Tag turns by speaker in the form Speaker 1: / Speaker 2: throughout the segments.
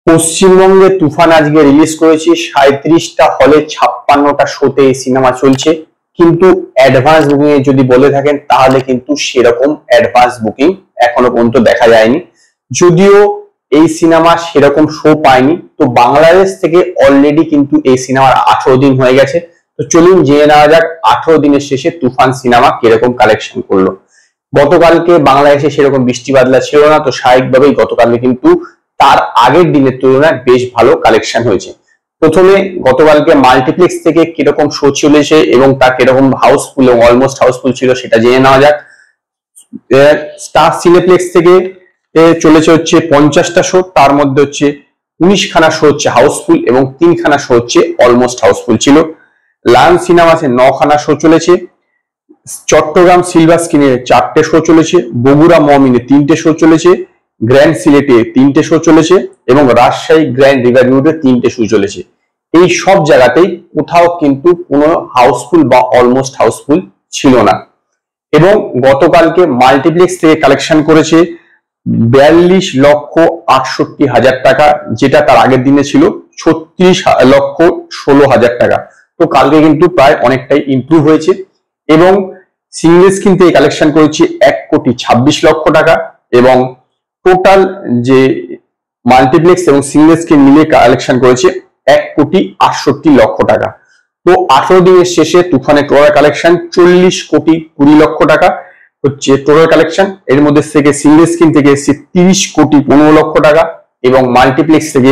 Speaker 1: পশ্চিমবঙ্গে তুফান আজকে রিলিজ করেছে 37টা হলে 56টা শোতে এই সিনেমা চলছে, কিন্তু অ্যাডভান্স বুকিং এ যদি বলে থাকেন তাহলে কিন্তু সেরকম অ্যাডভান্স বুকিং এখনো পর্যন্ত দেখা যায়নি। যদিও এই সিনেমা সেরকম শো পায়নি, তো বাংলাদেশ থেকে অলরেডি কিন্তু এই সিনেমার 18 দিন হয়ে গেছে। তো চলুন জেনে নেওয়া যাক 18 দিনের শেষে তুফান সিনেমা কিরকম কালেকশন করলো। গতকালকে বাংলাদেশে সেরকম বৃষ্টি বাদলা ছিল না, তো স্বাভাবিকভাবেই গতকালকে কিন্তু তার আগের দিনের তুলনায় বেশ ভালো কালেকশন হয়েছে। প্রথমে গতকালকে মাল্টিপ্লেক্স থেকে কিরকম শো চলেছে এবং তা কিরকম হাউসফুল এবং অলমোস্ট হাউসফুল ছিল সেটা জেনে নেওয়া যাক। স্টার সিনেপ্লেক্স থেকে চলেছে হচ্ছে 50টা শো, তার মধ্যে হচ্ছে 19খানা শো হচ্ছে হাউসফুল এবং 3খানা শো হচ্ছে অলমোস্ট হাউসফুল ছিল। লায়ন সিনেমাসে 9খানা শো চলেছে। চট্টগ্রাম সিলভার স্ক্রিনে 4টে শো চলেছে। বগুড়া মমিনে 3টে শো চলেছে। গ্র্যান্ড সিলেটে 3টে শো চলেছে এবং রাজশাহী গ্র্যান্ড রিভারভিউতে 3টে শো চলেছে। এই সব জায়গাতেই কোথাও কিন্তু কোনো হাউসফুল বা অলমোস্ট হাউসফুল ছিল না। এবং গতকালকে মাল্টিপ্লেক্স থেকে কালেকশন করেছে 42,68,000 টাকা, যেটা তার আগের দিনে ছিল 36,16,000 টাকা। তো কালকে কিন্তু প্রায় অনেকটাই ইমপ্রুভ হয়েছে। এবং সিঙ্গেল স্ক্রিন থেকে কালেকশন করেছে 1,26,00,000 টাকা এবং টোটাল যে মাল্টিপ্লেক্স এবং সিঙ্গেল স্ক্রিন মিলিয়ে কালেকশন করেছে 1,68,00,000 টাকা। তো 18 দিনের শেষে তুফানের টোটাল কালেকশন 40,20,00,000 টাকা হচ্ছে টোটাল কালেকশন। এর মধ্যে থেকে সিঙ্গেল স্ক্রিন থেকে এসেছে 30,15,00,000 টাকা এবং মাল্টিপ্লেক্স থেকে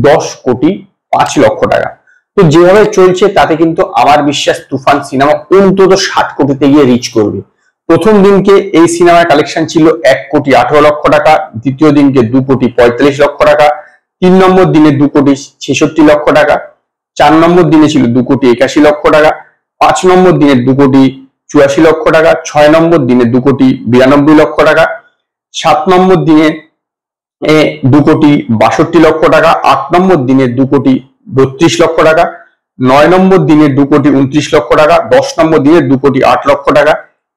Speaker 1: 10,05,00,000 টাকা। তো যেভাবে চলছে তাতে কিন্তু আমার বিশ্বাস তুফান সিনেমা অন্তত 60 কোটিতে গিয়ে রিচ করবে। প্রথম দিনকে এই সিনেমার কালেকশন ছিল 1,18,00,000 টাকা, দ্বিতীয় দিনকে 2,45,00,000 টাকা, 3 নম্বর দিনে 2,66,00,000 টাকা, 4 নম্বর দিনে ছিল 2,81,00,000 টাকা, 5 নম্বর দিনে 2,84,00,000 টাকা, 6 নম্বর দিনে 2,92,00,000 টাকা, 7 নম্বর দিনে 2,62,00,000 টাকা, 8 নম্বর দিনে 2,32,00,000 টাকা, 9 নম্বর দিনে 2,29,00,000 টাকা, 10 নম্বর দিনে 2,08,00,000 টাকা,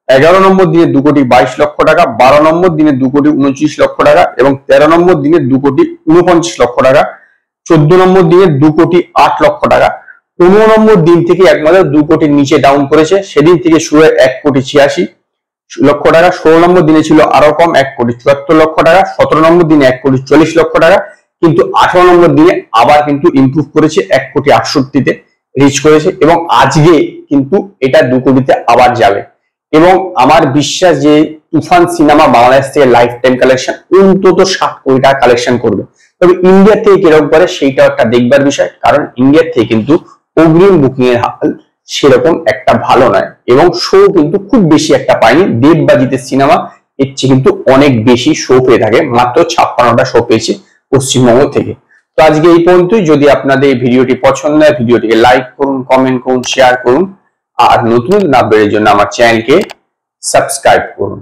Speaker 1: 11 নম্বর দিনে 2,22,00,000 টাকা, 12 নম্বর দিনে 2,29,00,000 টাকা এবং 13 নম্বর দিনে 2,49,00,000 টাকা, 14 নম্বর দিনে 2,08,00,000 টাকা। 15 নম্বর দিন থেকে একমাত্র 2 কোটির নিচে ডাউন করেছে, সেদিন থেকে শুরু হয় 1,86,00,000 টাকা। 16 নম্বর দিনে ছিল আরো কম 1,74,00,000 টাকা, 17 নম্বর দিনে 1,40,00,000 টাকা, কিন্তু 18 নম্বর দিনে আবার কিন্তু ইমপ্রুভ করেছে 1,68,00,000-তে রিচ করেছে এবং আজকে কিন্তু এটা 2 কোটিতে আবার যাবে। এবং আমার বিশ্বাস যে তুফান সিনেমা বাংলাদেশ থেকে লাইফ টাইম কালেকশন অন্তত 60 কোটি টাকা কালেকশন করবে। তবে ইন্ডিয়া থেকে কিরকম করে সেইটা একটা দেখবার বিষয়, কারণ ইন্ডিয়া থেকে কিন্তু অগ্রিম বুকিং এর হাল সেরকম একটা ভালো নয় এবং শো কিন্তু খুব বেশি একটা পায়নি। দেব বা জিতের সিনেমা এর চেয়ে কিন্তু অনেক বেশি শো পেয়ে থাকে, মাত্র 56টা শো পেয়েছে পশ্চিমবঙ্গ থেকে। তো আজকে এই পর্যন্তই। যদি আপনাদের এই ভিডিওটি পছন্দ হয় ভিডিওটিকে লাইক করুন, কমেন্ট করুন, শেয়ার করুন আর নতুন আপডেটের জন্য আমার চ্যানেলকে সাবস্ক্রাইব করুন।